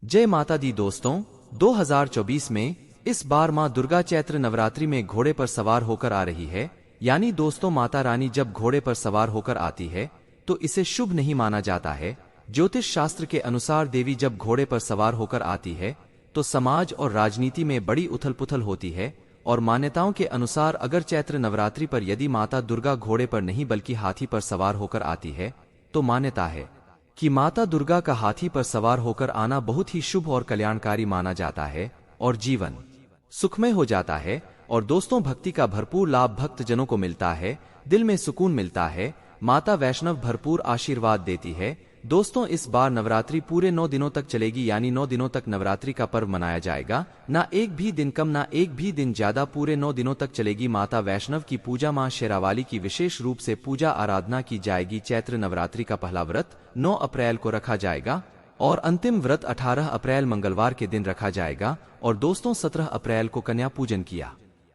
जय माता दी दोस्तों, 2024 में इस बार मां दुर्गा चैत्र नवरात्रि में घोड़े पर सवार होकर आ रही है। यानी दोस्तों, माता रानी जब घोड़े पर सवार होकर आती है तो इसे शुभ नहीं माना जाता है। ज्योतिष शास्त्र के अनुसार देवी जब घोड़े पर सवार होकर आती है तो समाज और राजनीति में बड़ी उथल पुथल होती है। और मान्यताओं के अनुसार अगर चैत्र नवरात्रि पर यदि माता दुर्गा घोड़े पर नहीं बल्कि हाथी पर सवार होकर आती है तो मान्यता है कि माता दुर्गा का हाथी पर सवार होकर आना बहुत ही शुभ और कल्याणकारी माना जाता है और जीवन सुखमय हो जाता है। और दोस्तों, भक्ति का भरपूर लाभ भक्तजनों को मिलता है, दिल में सुकून मिलता है, माता वैष्णव भरपूर आशीर्वाद देती है। दोस्तों, इस बार नवरात्रि पूरे 9 दिनों तक चलेगी, यानी 9 दिनों तक नवरात्रि का पर्व मनाया जाएगा। ना एक भी दिन कम ना एक भी दिन ज्यादा, पूरे 9 दिनों तक चलेगी माता वैष्णव की पूजा। मां शेरावाली की विशेष रूप से पूजा आराधना की जाएगी। चैत्र नवरात्रि का पहला व्रत 9 अप्रैल को रखा जाएगा और अंतिम व्रत 18 अप्रैल मंगलवार के दिन रखा जाएगा। और दोस्तों, 17 अप्रैल को कन्या पूजन किया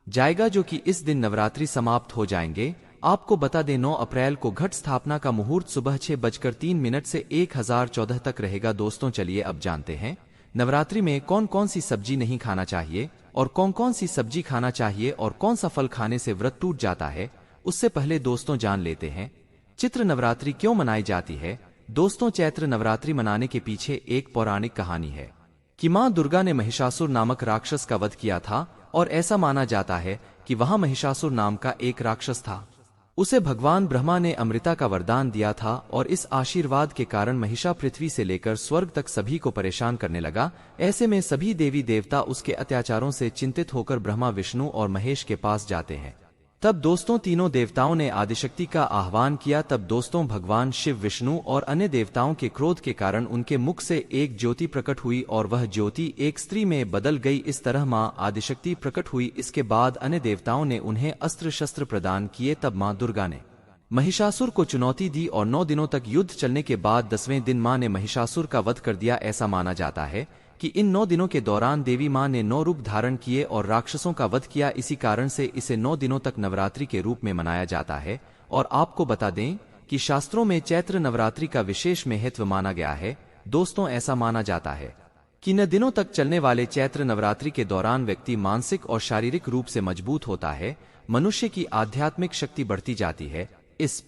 जाएगा, जो कि इस दिन नवरात्रि समाप्त हो जाएंगे। आपको बता दें, 9 अप्रैल को घट स्थापना का मुहूर्त सुबह 6:03 से 1014 तक रहेगा। दोस्तों, चलिए अब जानते हैं नवरात्रि में कौन कौन सी सब्जी नहीं खाना चाहिए और कौन कौन सी सब्जी खाना चाहिए और कौन सा फल खाने से व्रत टूट जाता है। उससे पहले दोस्तों जान लेते हैं चैत्र नवरात्रि क्यों मनाई जाती है। दोस्तों, चैत्र नवरात्रि मनाने के पीछे एक पौराणिक कहानी है कि मां दुर्गा ने महिषासुर नामक राक्षस का वध किया था। और ऐसा माना जाता है कि वहां महिषासुर नाम का एक राक्षस था। उसे भगवान ब्रह्मा ने अमृता का वरदान दिया था और इस आशीर्वाद के कारण महिषा पृथ्वी से लेकर स्वर्ग तक सभी को परेशान करने लगा। ऐसे में सभी देवी देवता उसके अत्याचारों से चिंतित होकर ब्रह्मा, विष्णु और महेश के पास जाते हैं। तब दोस्तों, तीनों देवताओं ने आदिशक्ति का आह्वान किया। तब दोस्तों, भगवान शिव, विष्णु और अन्य देवताओं के क्रोध के कारण उनके मुख से एक ज्योति प्रकट हुई और वह ज्योति एक स्त्री में बदल गई। इस तरह मां आदिशक्ति प्रकट हुई। इसके बाद अन्य देवताओं ने उन्हें अस्त्र शस्त्र प्रदान किए। तब मां दुर्गा ने महिषासुर को चुनौती दी और 9 दिनों तक युद्ध चलने के बाद 10वें दिन मां ने महिषासुर का वध कर दिया। ऐसा माना जाता है कि इन 9 दिनों के दौरान देवी मां ने 9 रूप धारण किए और राक्षसों का वध किया। इसी कारण से इसे 9 दिनों तक नवरात्रि के रूप में मनाया जाता है। और आपको बता दें कि शास्त्रों में चैत्र नवरात्रि का विशेष महत्व माना गया है। दोस्तों, ऐसा माना जाता है कि 9 दिनों तक चलने वाले चैत्र नवरात्रि के दौरान व्यक्ति मानसिक और शारीरिक रूप से मजबूत होता है, मनुष्य की आध्यात्मिक शक्ति बढ़ती जाती है। इस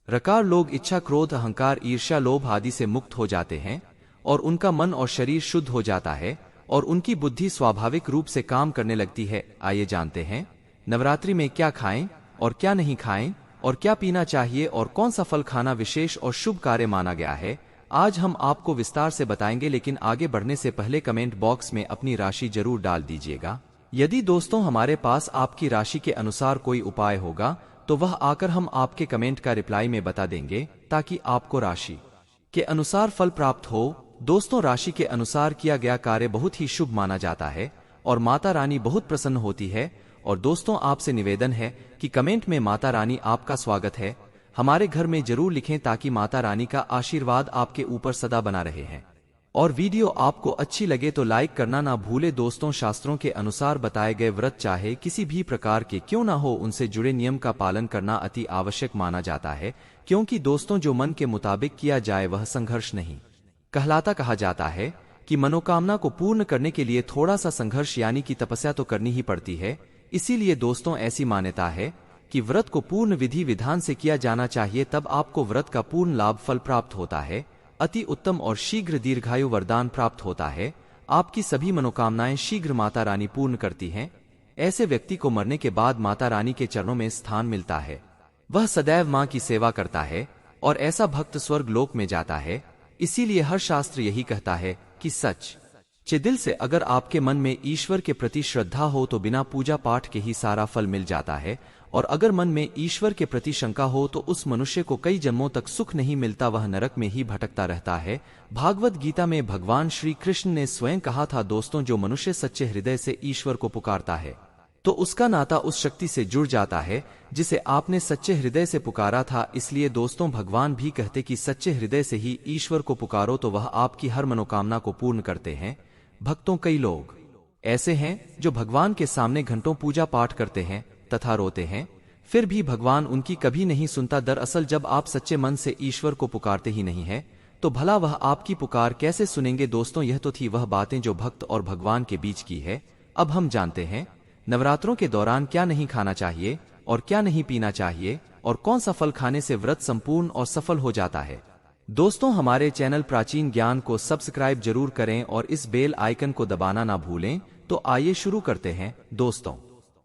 प्रकार लोग इच्छा, क्रोध, अहंकार, ईर्ष्या, लोभ आदि से मुक्त हो जाते हैं और उनका मन और शरीर शुद्ध हो जाता है और उनकी बुद्धि स्वाभाविक रूप से काम करने लगती है। आइए जानते हैं नवरात्रि में क्या खाएं और क्या नहीं खाएं और क्या पीना चाहिए और कौन सा फल खाना विशेष और शुभ कार्य माना गया है। आज हम आपको विस्तार से बताएंगे, लेकिन आगे बढ़ने से पहले कमेंट बॉक्स में अपनी राशि जरूर डाल दीजिएगा। यदि दोस्तों हमारे पास आपकी राशि के अनुसार कोई उपाय होगा तो वह आकर हम आपके कमेंट का रिप्लाई में बता देंगे, ताकि आपको राशि के अनुसार फल प्राप्त हो। दोस्तों, राशि के अनुसार किया गया कार्य बहुत ही शुभ माना जाता है और माता रानी बहुत प्रसन्न होती है। और दोस्तों, आपसे निवेदन है कि कमेंट में माता रानी आपका स्वागत है हमारे घर में जरूर लिखें, ताकि माता रानी का आशीर्वाद आपके ऊपर सदा बना रहे हैं। और वीडियो आपको अच्छी लगे तो लाइक करना ना भूले। दोस्तों, शास्त्रों के अनुसार बताए गए व्रत चाहे किसी भी प्रकार के क्यों ना हो, उनसे जुड़े नियम का पालन करना अति आवश्यक माना जाता है। क्योंकि दोस्तों, जो मन के मुताबिक किया जाए वह संघर्ष नहीं कहलाता। कहा जाता है कि मनोकामना को पूर्ण करने के लिए थोड़ा सा संघर्ष यानी कि तपस्या तो करनी ही पड़ती है। इसीलिए दोस्तों, ऐसी मान्यता है कि व्रत को पूर्ण विधि विधान से किया जाना चाहिए, तब आपको व्रत का पूर्ण लाभ फल प्राप्त होता है। अति उत्तम और शीघ्र दीर्घायु वरदान प्राप्त होता है। आपकी सभी मनोकामनाएं शीघ्र माता रानी पूर्ण करती हैं। ऐसे व्यक्ति को मरने के बाद माता रानी के चरणों में स्थान मिलता है। वह सदैव मां की सेवा करता है और ऐसा भक्त स्वर्ग लोक में जाता है। इसीलिए हर शास्त्र यही कहता है कि सच्चे दिल से अगर आपके मन में ईश्वर के प्रति श्रद्धा हो तो बिना पूजा पाठ के ही सारा फल मिल जाता है। और अगर मन में ईश्वर के प्रति शंका हो तो उस मनुष्य को कई जन्मों तक सुख नहीं मिलता, वह नरक में ही भटकता रहता है। भागवत गीता में भगवान श्री कृष्ण ने स्वयं कहा था, दोस्तों, जो मनुष्य सच्चे हृदय से ईश्वर को पुकारता है तो उसका नाता उस शक्ति से जुड़ जाता है जिसे आपने सच्चे हृदय से पुकारा था। इसलिए दोस्तों, भगवान भी कहते कि सच्चे हृदय से ही ईश्वर को पुकारो तो वह आपकी हर मनोकामना को पूर्ण करते हैं। भक्तों, कई लोग ऐसे हैं जो भगवान के सामने घंटों पूजा पाठ करते हैं तथा रोते हैं, फिर भी भगवान उनकी कभी नहीं सुनता। दरअसल जब आप सच्चे मन से ईश्वर को पुकारते ही नहीं है तो भला वह आपकी पुकार कैसे सुनेंगे। दोस्तों, यह तो थी वह बातें जो भक्त और भगवान के बीच की है। अब हम जानते हैं नवरात्रों के दौरान क्या नहीं खाना चाहिए और क्या नहीं पीना चाहिए, और कौन सा फल खाने से व्रत संपूर्ण और सफल हो जाता है। दोस्तों, हमारे चैनल प्राचीन ज्ञान को सब्सक्राइब जरूर करें और इस बेल आइकन को दबाना ना भूलें। तो आइए शुरू करते हैं। दोस्तों,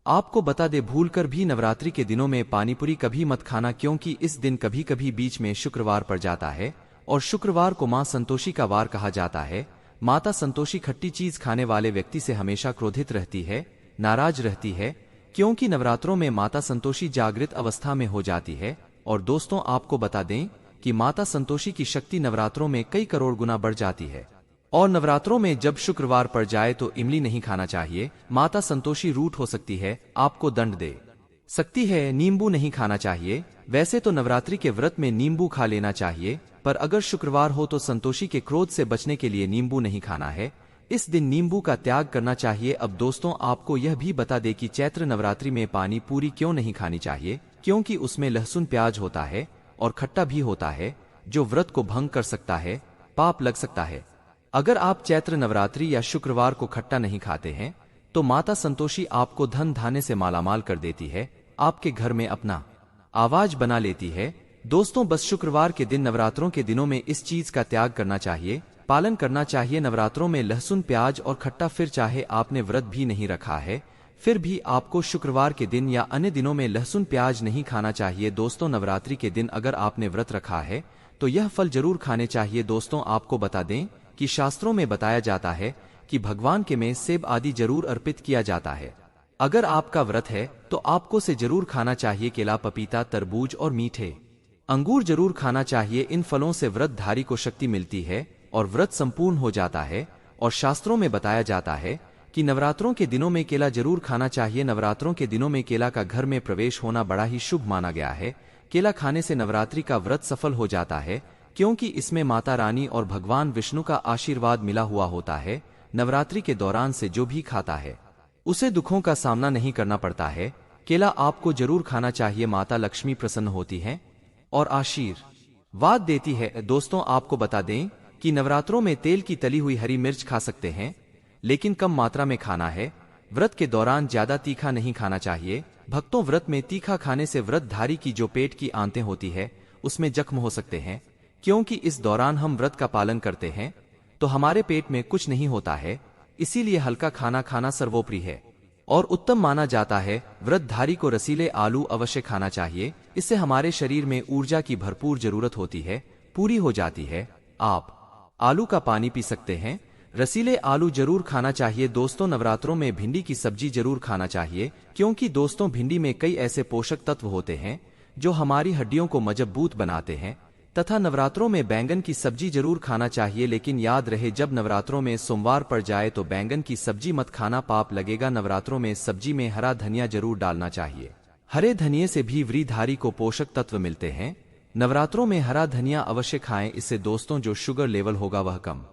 आपको बता दे, भूलकर भी नवरात्रि के दिनों में पानीपुरी कभी मत खाना, क्योंकि इस दिन कभी कभी बीच में शुक्रवार पड़ जाता है और शुक्रवार को मां संतोषी का वार कहा जाता है। माता संतोषी खट्टी चीज खाने वाले व्यक्ति से हमेशा क्रोधित रहती है, नाराज रहती है, क्योंकि नवरात्रों में माता संतोषी जागृत अवस्था में हो जाती है। और दोस्तों, आपको बता दें कि माता संतोषी की शक्ति नवरात्रों में कई करोड़ गुना बढ़ जाती है। और नवरात्रों में जब शुक्रवार पड़ जाए तो इमली नहीं खाना चाहिए। माता संतोषी रूठ हो सकती है, आपको दंड दे सकती है। नींबू नहीं खाना चाहिए। वैसे तो नवरात्रि के व्रत में नींबू खा लेना चाहिए, पर अगर शुक्रवार हो तो संतोषी के क्रोध से बचने के लिए नींबू नहीं खाना है। इस दिन नींबू का त्याग करना चाहिए। अब दोस्तों, आपको यह भी बता दे कि चैत्र नवरात्रि में पानी पूरी क्यों नहीं खानी चाहिए, क्योंकि उसमें लहसुन प्याज होता है और खट्टा भी होता है, जो व्रत को भंग कर सकता है, पाप लग सकता है। अगर आप चैत्र नवरात्रि या शुक्रवार को खट्टा नहीं खाते हैं तो माता संतोषी आपको धन धान्य से मालामाल कर देती है, आपके घर में अपना आवाज बना लेती है। दोस्तों, बस शुक्रवार के दिन नवरात्रों के दिनों में इस चीज का त्याग करना चाहिए, पालन करना चाहिए। नवरात्रों में लहसुन प्याज और खट्टा, फिर चाहे आपने व्रत भी नहीं रखा है फिर भी आपको शुक्रवार के दिन या अन्य दिनों में लहसुन प्याज नहीं खाना चाहिए। दोस्तों, नवरात्रि के दिन अगर आपने व्रत रखा है तो यह फल जरूर खाने चाहिए। दोस्तों, आपको बता दें कि शास्त्रों में बताया जाता है कि भगवान के में सेब आदि जरूर अर्पित किया जाता है। अगर आपका व्रत है तो आपको से जरूर खाना चाहिए। केला, पपीता, तरबूज और मीठे अंगूर जरूर खाना चाहिए। इन फलों से व्रतधारी को शक्ति मिलती है और व्रत संपूर्ण हो जाता है। और शास्त्रों में बताया जाता है कि नवरात्रों के दिनों में केला जरूर खाना चाहिए। नवरात्रों के दिनों में केला का घर में प्रवेश होना बड़ा ही शुभ माना गया है। केला खाने से नवरात्रि का व्रत सफल हो जाता है, क्योंकि इसमें माता रानी और भगवान विष्णु का आशीर्वाद मिला हुआ होता है। नवरात्रि के दौरान से जो भी खाता है उसे दुखों का सामना नहीं करना पड़ता है। केला आपको जरूर खाना चाहिए। माता लक्ष्मी प्रसन्न होती है और आशीर्वाद देती है। दोस्तों, आपको बता दें कि नवरात्रों में तेल की तली हुई हरी मिर्च खा सकते हैं, लेकिन कम मात्रा में खाना है। व्रत के दौरान ज्यादा तीखा नहीं खाना चाहिए। भक्तों, व्रत में तीखा खाने से व्रतधारी की जो पेट की आंतें होती है उसमें जख्म हो सकते हैं। क्योंकि इस दौरान हम व्रत का पालन करते हैं तो हमारे पेट में कुछ नहीं होता है, इसीलिए हल्का खाना खाना सर्वोपरि है और उत्तम माना जाता है। व्रतधारी को रसीले आलू अवश्य खाना चाहिए। इससे हमारे शरीर में ऊर्जा की भरपूर जरूरत होती है, पूरी हो जाती है। आप आलू का पानी पी सकते हैं। रसीले आलू जरूर खाना चाहिए। दोस्तों, नवरात्रों में भिंडी की सब्जी जरूर खाना चाहिए, क्योंकि दोस्तों भिंडी में कई ऐसे पोषक तत्व होते हैं जो हमारी हड्डियों को मजबूत बनाते हैं। तथा नवरात्रों में बैंगन की सब्जी जरूर खाना चाहिए, लेकिन याद रहे जब नवरात्रों में सोमवार पड़ जाए तो बैंगन की सब्जी मत खाना, पाप लगेगा। नवरात्रों में सब्जी में हरा धनिया जरूर डालना चाहिए। हरे धनिये से भी व्रतधारी को पोषक तत्व मिलते हैं। नवरात्रों में हरा धनिया अवश्य खाएं, इससे दोस्तों जो शुगर लेवल होगा वह कम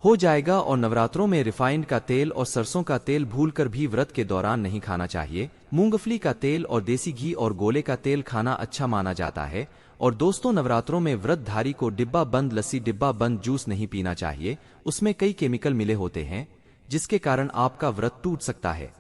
हो जाएगा। और नवरात्रों में रिफाइंड का तेल और सरसों का तेल भूलकर भी व्रत के दौरान नहीं खाना चाहिए। मूंगफली का तेल और देसी घी और गोले का तेल खाना अच्छा माना जाता है। और दोस्तों, नवरात्रों में व्रतधारी को डिब्बा बंद लस्सी, डिब्बा बंद जूस नहीं पीना चाहिए। उसमें कई केमिकल मिले होते हैं जिसके कारण आपका व्रत टूट सकता है।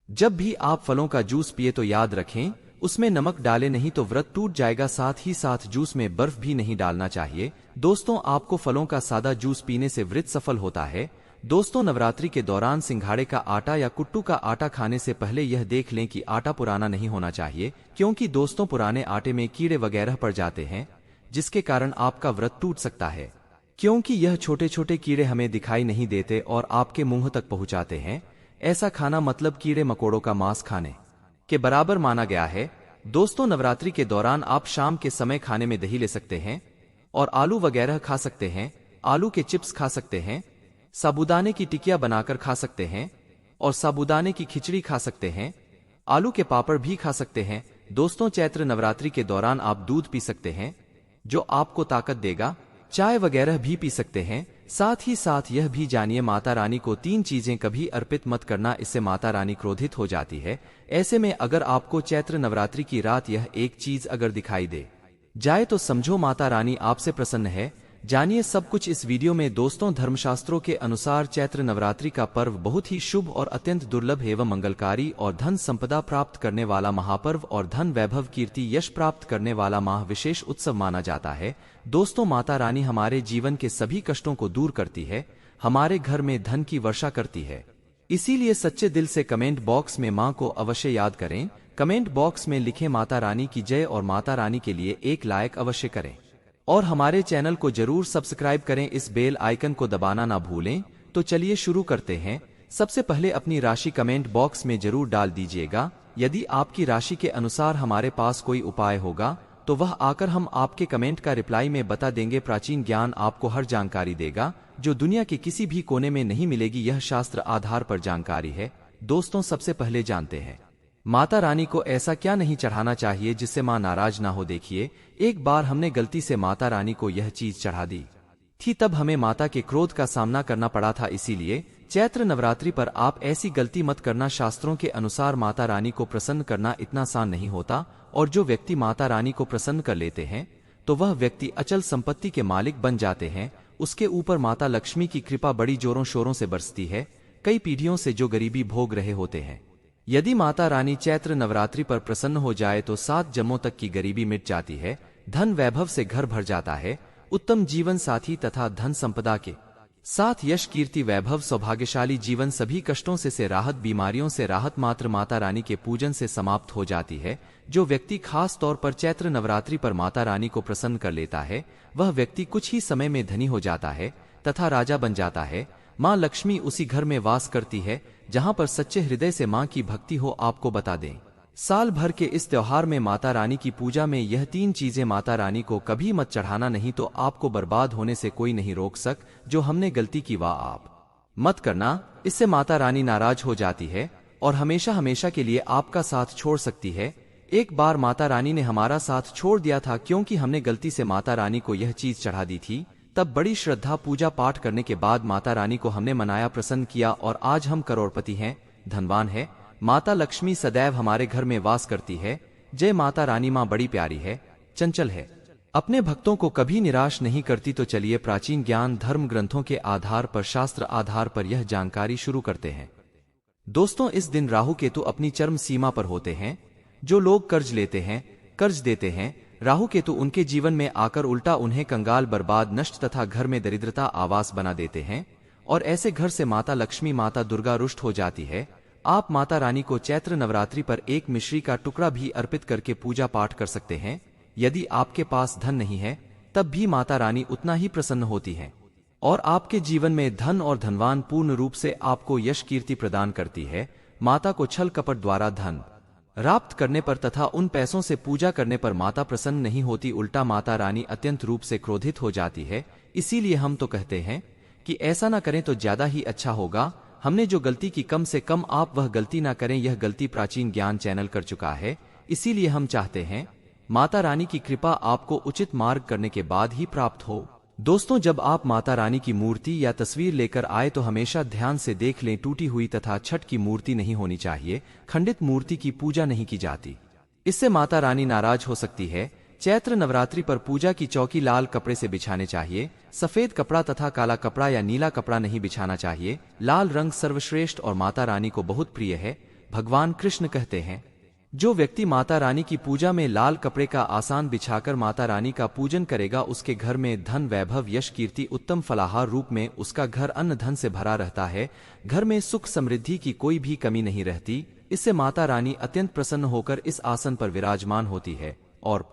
जब भी आप फलों का जूस पिए तो याद रखें उसमें नमक डाले नहीं तो व्रत टूट जाएगा। साथ ही साथ जूस में बर्फ भी नहीं डालना चाहिए। दोस्तों, आपको फलों का सादा जूस पीने से व्रत सफल होता है। दोस्तों, नवरात्रि के दौरान सिंघाड़े का आटा या कुट्टू का आटा खाने से पहले यह देख लें कि आटा पुराना नहीं होना चाहिए, क्योंकि दोस्तों पुराने आटे में कीड़े वगैरह पड़ जाते हैं जिसके कारण आपका व्रत टूट सकता है। क्योंकि यह छोटे छोटे कीड़े हमें दिखाई नहीं देते और आपके मुंह तक पहुंचाते हैं। ऐसा खाना मतलब कीड़े मकोड़ों का मांस खाने के बराबर माना गया है। दोस्तों, नवरात्रि के दौरान आप शाम के समय खाने में दही ले सकते हैं और आलू वगैरह खा सकते हैं। आलू के चिप्स खा सकते हैं, साबूदाने की टिकिया बनाकर खा सकते हैं और साबूदाने की खिचड़ी खा सकते हैं। आलू के पापड़ भी खा सकते हैं। दोस्तों, चैत्र नवरात्रि के दौरान आप दूध पी सकते हैं जो आपको ताकत देगा। चाय वगैरह भी पी सकते हैं। साथ ही साथ यह भी जानिए माता रानी को 3 चीजें कभी अर्पित मत करना, इससे माता रानी क्रोधित हो जाती है। ऐसे में अगर आपको चैत्र नवरात्रि की रात यह एक चीज अगर दिखाई दे जाए तो समझो माता रानी आपसे प्रसन्न है। जानिए सब कुछ इस वीडियो में। दोस्तों, धर्मशास्त्रों के अनुसार चैत्र नवरात्रि का पर्व बहुत ही शुभ और अत्यंत दुर्लभ एवं मंगलकारी और धन संपदा प्राप्त करने वाला महापर्व और धन वैभव कीर्ति यश प्राप्त करने वाला विशेष उत्सव माना जाता है। दोस्तों, माता रानी हमारे जीवन के सभी कष्टों को दूर करती है, हमारे घर में धन की वर्षा करती है। इसीलिए सच्चे दिल से कमेंट बॉक्स में मां को अवश्य याद करें। कमेंट बॉक्स में लिखें माता रानी की जय और माता रानी के लिए एक लाइक अवश्य करें और हमारे चैनल को जरूर सब्सक्राइब करें। इस बेल आइकन को दबाना ना भूलें। तो चलिए शुरू करते हैं। सबसे पहले अपनी राशि कमेंट बॉक्स में जरूर डाल दीजिएगा। यदि आपकी राशि के अनुसार हमारे पास कोई उपाय होगा तो वह आकर हम आपके कमेंट का रिप्लाई में बता देंगे। प्राचीन ज्ञान आपको हर जानकारी देगा जो दुनिया के किसी भी कोने में नहीं मिलेगी। यह शास्त्र आधार पर जानकारी है। दोस्तों, सबसे पहले जानते हैं माता रानी को ऐसा क्या नहीं चढ़ाना चाहिए जिससे मां नाराज ना हो। देखिए, एक बार हमने गलती से माता रानी को यह चीज चढ़ा दी थी, तब हमें माता के क्रोध का सामना करना पड़ा था। इसीलिए चैत्र नवरात्रि पर आप ऐसी गलती मत करना। शास्त्रों के अनुसार माता रानी को प्रसन्न करना इतना आसान नहीं होता और जो व्यक्ति माता रानी को प्रसन्न कर लेते हैं तो वह व्यक्ति अचल संपत्ति के मालिक बन जाते हैं। उसके ऊपर माता लक्ष्मी की कृपा बड़ी जोरों शोरों से बरसती है। कई पीढ़ियों से जो गरीबी भोग रहे होते हैं, यदि माता रानी चैत्र नवरात्रि पर प्रसन्न हो जाए तो 7 जन्मों तक की गरीबी मिट जाती है। धन वैभव से घर भर जाता है। उत्तम जीवन साथी तथा धन संपदा के साथ यश कीर्ति वैभव सौभाग्यशाली जीवन, सभी कष्टों से राहत, बीमारियों से राहत मात्र माता रानी के पूजन से समाप्त हो जाती है। जो व्यक्ति खास तौर पर चैत्र नवरात्रि पर माता रानी को प्रसन्न कर लेता है वह व्यक्ति कुछ ही समय में धनी हो जाता है तथा राजा बन जाता है। मां लक्ष्मी उसी घर में वास करती है जहां पर सच्चे हृदय से मां की भक्ति हो। आपको बता दें, साल भर के इस त्योहार में माता रानी की पूजा में यह 3 चीजें माता रानी को कभी मत चढ़ाना, नहीं तो आपको बर्बाद होने से कोई नहीं रोक सक। जो हमने गलती की वह आप मत करना, इससे माता रानी नाराज हो जाती है और हमेशा हमेशा के लिए आपका साथ छोड़ सकती है। एक बार माता रानी ने हमारा साथ छोड़ दिया था क्योंकि हमने गलती से माता रानी को यह चीज चढ़ा दी थी। तब बड़ी श्रद्धा पूजा पाठ करने के बाद माता रानी को हमने मनाया, प्रसन्न किया और आज हम करोड़पति हैं, धनवान है। माता लक्ष्मी सदैव हमारे घर में वास करती है। जय माता रानी। मां बड़ी प्यारी है, चंचल है, अपने भक्तों को कभी निराश नहीं करती। तो चलिए प्राचीन ज्ञान धर्म ग्रंथों के आधार पर, शास्त्र आधार पर यह जानकारी शुरू करते हैं। दोस्तों, इस दिन राहु केतु अपनी चरम सीमा पर होते हैं। जो लोग कर्ज लेते हैं, कर्ज देते हैं, राहु केतु उनके जीवन में आकर उल्टा उन्हें कंगाल, बर्बाद, नष्ट तथा घर में दरिद्रता आवास बना देते हैं और ऐसे घर से माता लक्ष्मी, माता दुर्गा रुष्ट हो जाती है। आप माता रानी को चैत्र नवरात्रि पर एक मिश्री का टुकड़ा भी अर्पित करके पूजा पाठ कर सकते हैं। यदि आपके पास धन नहीं है तब भी माता रानी उतना ही प्रसन्न होती है और आपके जीवन में धन और धनवान पूर्ण रूप से आपको यश कीर्ति प्रदान करती है। माता को छल कपट द्वारा धन प्राप्त करने पर तथा उन पैसों से पूजा करने पर माता प्रसन्न नहीं होती, उल्टा माता रानी अत्यंत रूप से क्रोधित हो जाती है। इसीलिए हम तो कहते हैं कि ऐसा ना करें तो ज्यादा ही अच्छा होगा। हमने जो गलती की कम से कम आप वह गलती ना करें। यह गलती प्राचीन ज्ञान चैनल कर चुका है। इसीलिए हम चाहते हैं माता रानी की कृपा आपको उचित मार्ग करने के बाद ही प्राप्त हो। दोस्तों, जब आप माता रानी की मूर्ति या तस्वीर लेकर आए तो हमेशा ध्यान से देख लें। टूटी हुई तथा छठ की मूर्ति नहीं होनी चाहिए। खंडित मूर्ति की पूजा नहीं की जाती, इससे माता रानी नाराज हो सकती है। चैत्र नवरात्रि पर पूजा की चौकी लाल कपड़े से बिछाने चाहिए। सफेद कपड़ा तथा काला कपड़ा या नीला कपड़ा नहीं बिछाना चाहिए। लाल रंग सर्वश्रेष्ठ और माता रानी को बहुत प्रिय है। भगवान कृष्ण कहते हैं, जो व्यक्ति माता रानी की पूजा में लाल कपड़े का आसन बिछाकर माता रानी का पूजन करेगा उसके घर में धन वैभव यश कीर्ति उत्तम फलाहार रूप में उसका घर अन्न धन से भरा रहता है। घर में सुख समृद्धि की कोई भी कमी नहीं रहती। इससे माता रानी अत्यंत प्रसन्न होकर इस आसन पर विराजमान होती है और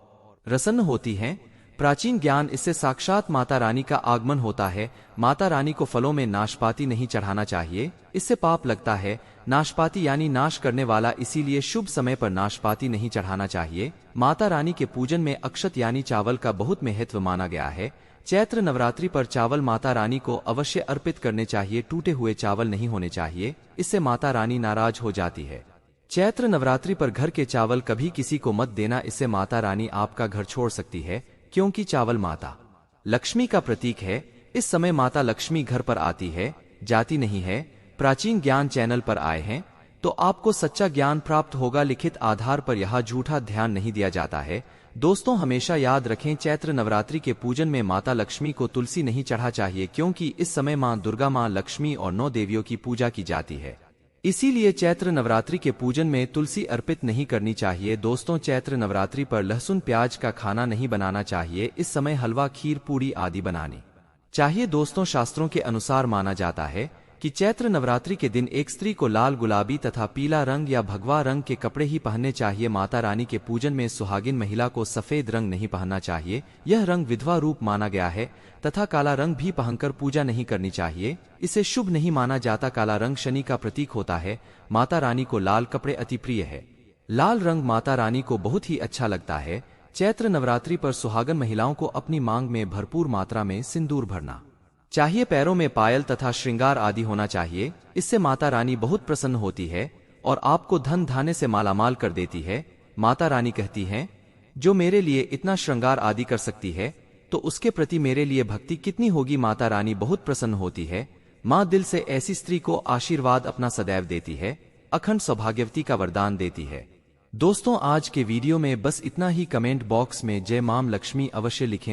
प्रसन्न होती हैं। प्राचीन ज्ञान इससे साक्षात माता रानी का आगमन होता है। माता रानी को फलों में नाशपाती नहीं चढ़ाना चाहिए, इससे पाप लगता है। नाशपाती यानी नाश करने वाला, इसीलिए शुभ समय पर नाशपाती नहीं चढ़ाना चाहिए। माता रानी के पूजन में अक्षत यानी चावल का बहुत महत्व माना गया है। चैत्र नवरात्रि पर चावल माता रानी को अवश्य अर्पित करने चाहिए। टूटे हुए चावल नहीं होने चाहिए, इससे माता रानी नाराज हो जाती है। चैत्र नवरात्रि पर घर के चावल कभी किसी को मत देना, इससे माता रानी आपका घर छोड़ सकती है, क्योंकि चावल माता लक्ष्मी का प्रतीक है। इस समय माता लक्ष्मी घर पर आती है, जाती नहीं है। प्राचीन ज्ञान चैनल पर आए हैं तो आपको सच्चा ज्ञान प्राप्त होगा। लिखित आधार पर यहाँ झूठा ध्यान नहीं दिया जाता है। दोस्तों हमेशा याद रखें, चैत्र नवरात्रि के पूजन में माता लक्ष्मी को तुलसी नहीं चढ़ा चाहिए, क्योंकि इस समय मां दुर्गा, मां लक्ष्मी और 9 देवियों की पूजा की जाती है। इसीलिए चैत्र नवरात्रि के पूजन में तुलसी अर्पित नहीं करनी चाहिए। दोस्तों चैत्र नवरात्रि पर लहसुन प्याज का खाना नहीं बनाना चाहिए। इस समय हलवा, खीर, पूड़ी आदि बनानी चाहिए। दोस्तों शास्त्रों के अनुसार माना जाता है कि चैत्र नवरात्रि के दिन एक स्त्री को लाल, गुलाबी तथा पीला रंग या भगवा रंग के कपड़े ही पहनने चाहिए। माता रानी के पूजन में सुहागिन महिला को सफेद रंग नहीं पहनना चाहिए, यह रंग विधवा रूप माना गया है। तथा काला रंग भी पहनकर पूजा नहीं करनी चाहिए, इसे शुभ नहीं माना जाता। काला रंग शनि का प्रतीक होता है। माता रानी को लाल कपड़े अति प्रिय है। लाल रंग माता रानी को बहुत ही अच्छा लगता है। चैत्र नवरात्रि पर सुहागन महिलाओं को अपनी मांग में भरपूर मात्रा में सिंदूर भरना चाहिए। पैरों में पायल तथा श्रृंगार आदि होना चाहिए। इससे माता रानी बहुत प्रसन्न होती है और आपको धन धान्य से मालामाल कर देती है। माता रानी कहती हैं, जो मेरे लिए इतना श्रृंगार आदि कर सकती है तो उसके प्रति मेरे लिए भक्ति कितनी होगी। माता रानी बहुत प्रसन्न होती है। मां दिल से ऐसी स्त्री को आशीर्वाद अपना सदैव देती है, अखंड सौभाग्यवती का वरदान देती है। दोस्तों आज के वीडियो में बस इतना ही। कमेंट बॉक्स में जय मां लक्ष्मी अवश्य लिखें।